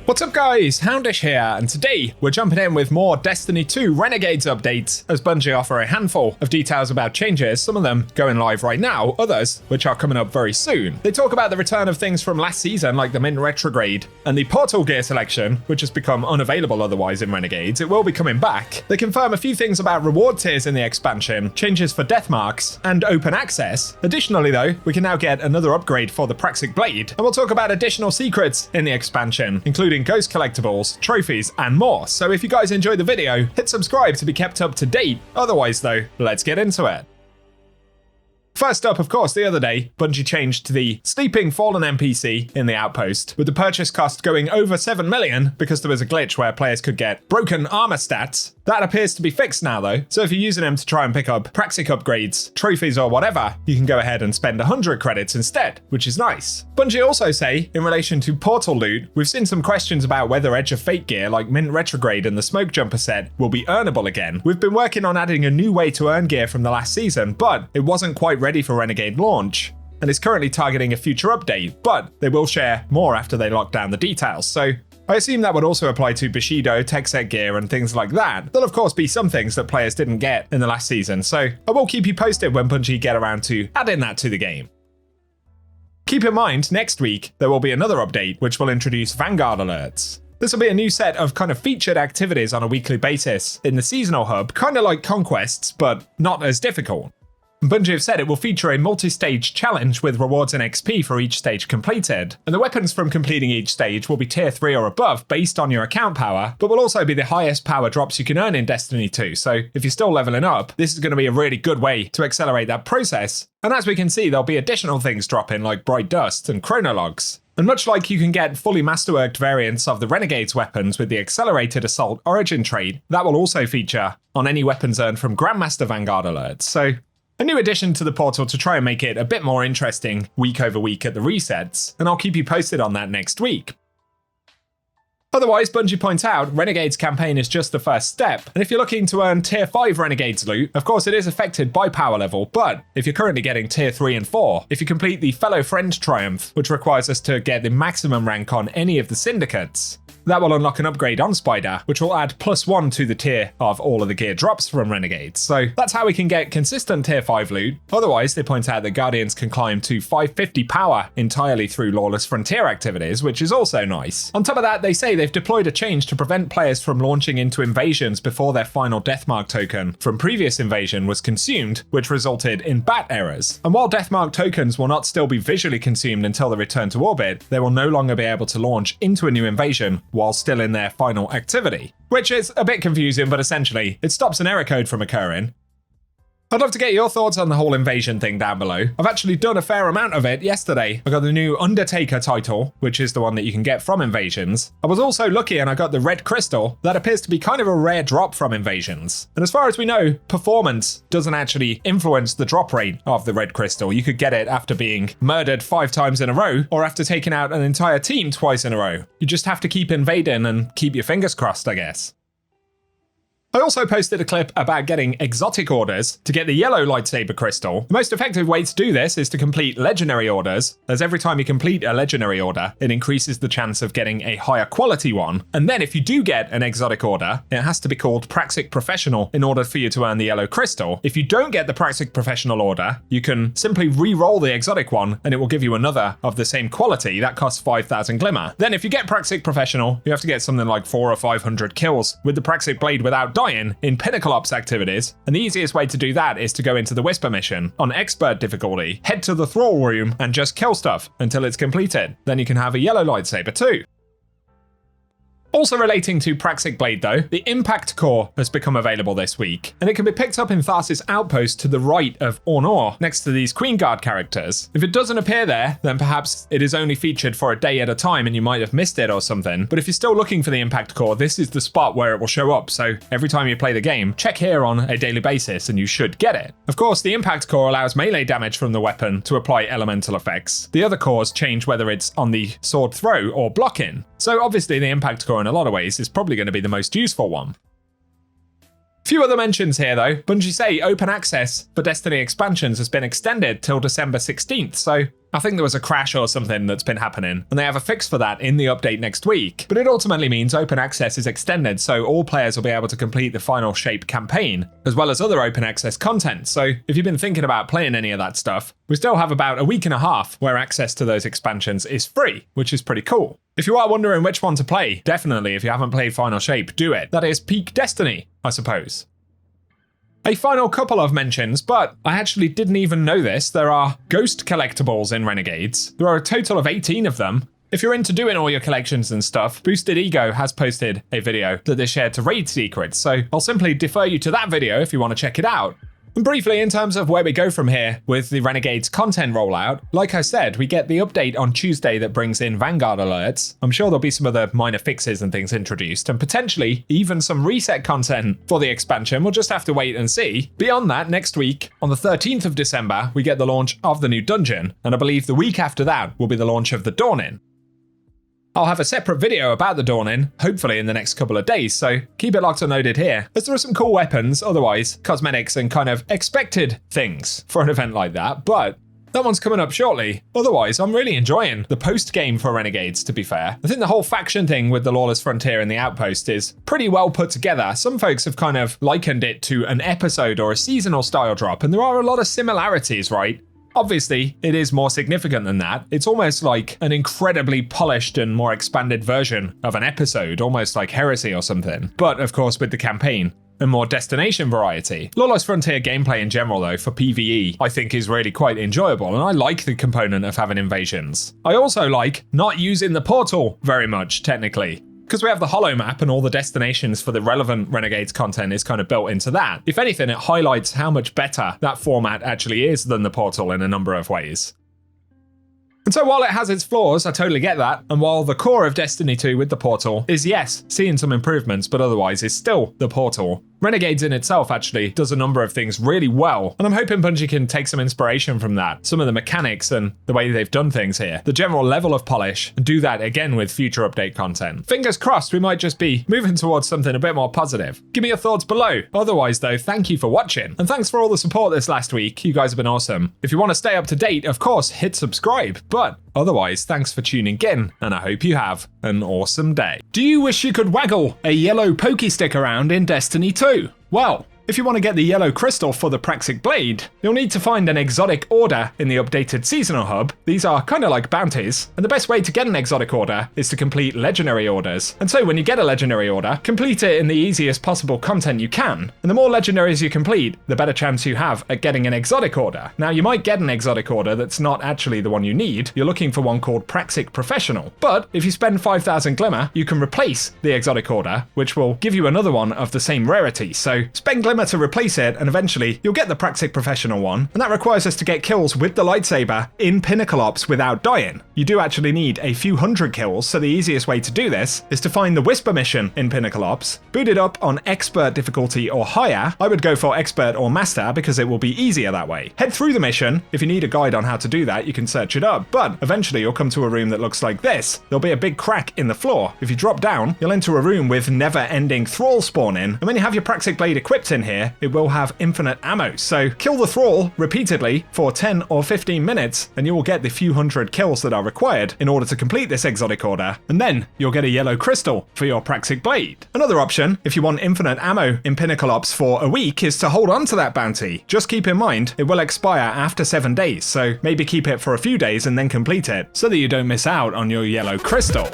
What's up guys, Houndish here, and today we're jumping in with more Destiny 2 Renegades updates as Bungie offer a handful of details about changes, some of them going live right now, others which are coming up very soon. They talk about the return of things from last season like the Mint Retrograde and the Portal gear selection, which has become unavailable otherwise in Renegades. It will be coming back. They confirm a few things about reward tiers in the expansion, changes for death marks, and open access. Additionally though, we can now get another upgrade for the Praxic blade, and we'll talk about additional secrets in the expansion, including ghost collectibles, trophies, and more. So if you guys enjoyed the video, hit subscribe to be kept up to date. Otherwise though, let's get into it. First up, of course, the other day, Bungie changed to the sleeping fallen NPC in the Outpost, with the purchase cost going over 7 million because there was a glitch where players could get broken armor stats. That appears to be fixed now though, so if you're using them to try and pick up Praxic upgrades, trophies or whatever, you can go ahead and spend 100 credits instead, which is nice. Bungie also say, in relation to Portal loot, we've seen some questions about whether Edge of Fate gear like Mint Retrograde and the Smoke Jumper set will be earnable again. We've been working on adding a new way to earn gear from the last season, but it wasn't quite ready for Renegade launch, and is currently targeting a future update, but they will share more after they lock down the details. So I assume that would also apply to Bushido, tech set gear, and things like that. There'll of course be some things that players didn't get in the last season, so I will keep you posted when Bungie get around to adding that to the game. Keep in mind, next week there will be another update which will introduce Vanguard alerts. This will be a new set of kind of featured activities on a weekly basis in the seasonal hub, kind of like conquests, but not as difficult. Bungie have said it will feature a multi-stage challenge with rewards and XP for each stage completed, and the weapons from completing each stage will be tier 3 or above based on your account power, but will also be the highest power drops you can earn in Destiny 2, so if you're still leveling up, this is going to be a really good way to accelerate that process. And as we can see, there'll be additional things dropping like Bright Dust and Chronologs. And much like you can get fully masterworked variants of the Renegades weapons with the Accelerated Assault Origin trait, that will also feature on any weapons earned from Grandmaster Vanguard alerts, so a new addition to the portal to try and make it a bit more interesting week over week at the resets, and I'll keep you posted on that next week. Otherwise, Bungie points out, Renegades campaign is just the first step, and if you're looking to earn tier 5 Renegades loot, of course it is affected by power level, but if you're currently getting tier 3 and 4, if you complete the Fellow Friend Triumph, which requires us to get the maximum rank on any of the syndicates, that will unlock an upgrade on Spider, which will add +1 to the tier of all of the gear drops from Renegades. So that's how we can get consistent tier 5 loot. Otherwise, they point out that Guardians can climb to 550 power entirely through Lawless Frontier activities, which is also nice. On top of that, they say they've deployed a change to prevent players from launching into invasions before their final Deathmark token from previous invasion was consumed, which resulted in BAT errors. And while Deathmark tokens will not still be visually consumed until they return to orbit, they will no longer be able to launch into a new invasion while still in their final activity, which is a bit confusing, but essentially it stops an error code from occurring. I'd love to get your thoughts on the whole invasion thing down below. I've actually done a fair amount of it yesterday. I got the new Undertaker title, which is the one that you can get from invasions. I was also lucky and I got the red crystal that appears to be kind of a rare drop from invasions. And as far as we know, performance doesn't actually influence the drop rate of the red crystal. You could get it after being murdered 5 times in a row or after taking out an entire team twice in a row. You just have to keep invading and keep your fingers crossed, I guess. I also posted a clip about getting exotic orders to get the yellow lightsaber crystal. The most effective way to do this is to complete legendary orders, as every time you complete a legendary order, it increases the chance of getting a higher quality one. And then if you do get an exotic order, it has to be called Praxic Professional in order for you to earn the yellow crystal. If you don't get the Praxic Professional order, you can simply re-roll the exotic one and it will give you another of the same quality that costs 5,000 glimmer. Then if you get Praxic Professional, you have to get something like 400 or 500 kills with the Praxic blade without dying in Pinnacle Ops activities, and the easiest way to do that is to go into the Whisper mission on Expert difficulty, head to the Thrall Room and just kill stuff until it's completed. Then you can have a yellow lightsaber too. Also relating to Praxic Blade though, the Impact Core has become available this week, and it can be picked up in Tharsis Outpost to the right of Ornor, next to these Queen Guard characters. If it doesn't appear there, then perhaps it is only featured for a day at a time and you might have missed it or something, but if you're still looking for the Impact Core, this is the spot where it will show up, so every time you play the game, check here on a daily basis and you should get it. Of course, the Impact Core allows melee damage from the weapon to apply elemental effects. The other cores change whether it's on the sword throw or blocking. So obviously the Impact Core in a lot of ways is probably going to be the most useful one. Few other mentions here though. Bungie say open access for Destiny expansions has been extended till December 16th, so I think there was a crash or something that's been happening, and they have a fix for that in the update next week. But it ultimately means open access is extended, so all players will be able to complete the Final Shape campaign, as well as other open access content. So if you've been thinking about playing any of that stuff, we still have about a week and a half where access to those expansions is free, which is pretty cool. If you are wondering which one to play, definitely, if you haven't played Final Shape, do it. That is peak Destiny, I suppose. A final couple of mentions, but I actually didn't even know this. There are ghost collectibles in Renegades. There are a total of 18 of them. If you're into doing all your collections and stuff, Boosted Ego has posted a video that they shared to raid secrets, so I'll simply defer you to that video if you want to check it out. And briefly, in terms of where we go from here with the Renegades content rollout, like I said, we get the update on Tuesday that brings in Vanguard alerts. I'm sure there'll be some other minor fixes and things introduced, and potentially even some reset content for the expansion. We'll just have to wait and see. Beyond that, next week, on the 13th of December, we get the launch of the new dungeon, and I believe the week after that will be the launch of the Dawning. I'll have a separate video about the Dawning, hopefully in the next couple of days, so keep it locked and loaded here, as there are some cool weapons, otherwise cosmetics and kind of expected things for an event like that, but that one's coming up shortly. Otherwise, I'm really enjoying the post-game for Renegades, to be fair. I think the whole faction thing with the Lawless Frontier and the Outpost is pretty well put together. Some folks have kind of likened it to an episode or a seasonal style drop, and there are a lot of similarities, right? Obviously, it is more significant than that. It's almost like an incredibly polished and more expanded version of an episode, almost like Heresy or something. But of course, with the campaign and more destination variety. Lawless Frontier gameplay in general, though, for PvE, I think is really quite enjoyable, and I like the component of having invasions. I also like not using the portal very much, technically. Because we have the holo map and all the destinations for the relevant Renegades content is kind of built into that. If anything, it highlights how much better that format actually is than the portal in a number of ways. And so while it has its flaws, I totally get that, and while the core of Destiny 2 with the portal is, yes, seeing some improvements, but otherwise is still the portal, Renegades in itself actually does a number of things really well, and I'm hoping Bungie can take some inspiration from that, some of the mechanics and the way they've done things here, the general level of polish, and do that again with future update content. Fingers crossed we might just be moving towards something a bit more positive. Give me your thoughts below. Otherwise though, thank you for watching, and thanks for all the support this last week. You guys have been awesome. If you want to stay up to date, of course, hit subscribe, but otherwise, thanks for tuning in, and I hope you have an awesome day. Do you wish you could waggle a yellow pokey stick around in Destiny 2? Well, if you want to get the yellow crystal for the Praxic blade, you'll need to find an exotic order in the updated seasonal hub. These are kind of like bounties, and the best way to get an exotic order is to complete legendary orders. And so when you get a legendary order, complete it in the easiest possible content you can. And the more legendaries you complete, the better chance you have at getting an exotic order. Now, you might get an exotic order that's not actually the one you need. You're looking for one called Praxic Professional. But if you spend 5,000 glimmer, you can replace the exotic order, which will give you another one of the same rarity. So spend glimmer to replace it, and eventually you'll get the Praxic Professional one, and that requires us to get kills with the lightsaber in Pinnacle Ops without dying. You do actually need a few hundred kills, so the easiest way to do this is to find the Whisper mission in Pinnacle Ops, boot it up on Expert difficulty or higher. I would go for Expert or Master because it will be easier that way. Head through the mission. If you need a guide on how to do that, you can search it up, but eventually you'll come to a room that looks like this. There'll be a big crack in the floor. If you drop down, you'll enter a room with never-ending thrall spawning, and when you have your Praxic blade equipped in here, it will have infinite ammo. So kill the thrall repeatedly for 10 or 15 minutes and you will get the few hundred kills that are required in order to complete this exotic order, and then you'll get a yellow crystal for your Praxic blade. Another option, if you want infinite ammo in Pinnacle Ops for a week, is to hold on to that bounty. Just keep in mind, it will expire after 7 days, so maybe keep it for a few days and then complete it so that you don't miss out on your yellow crystal.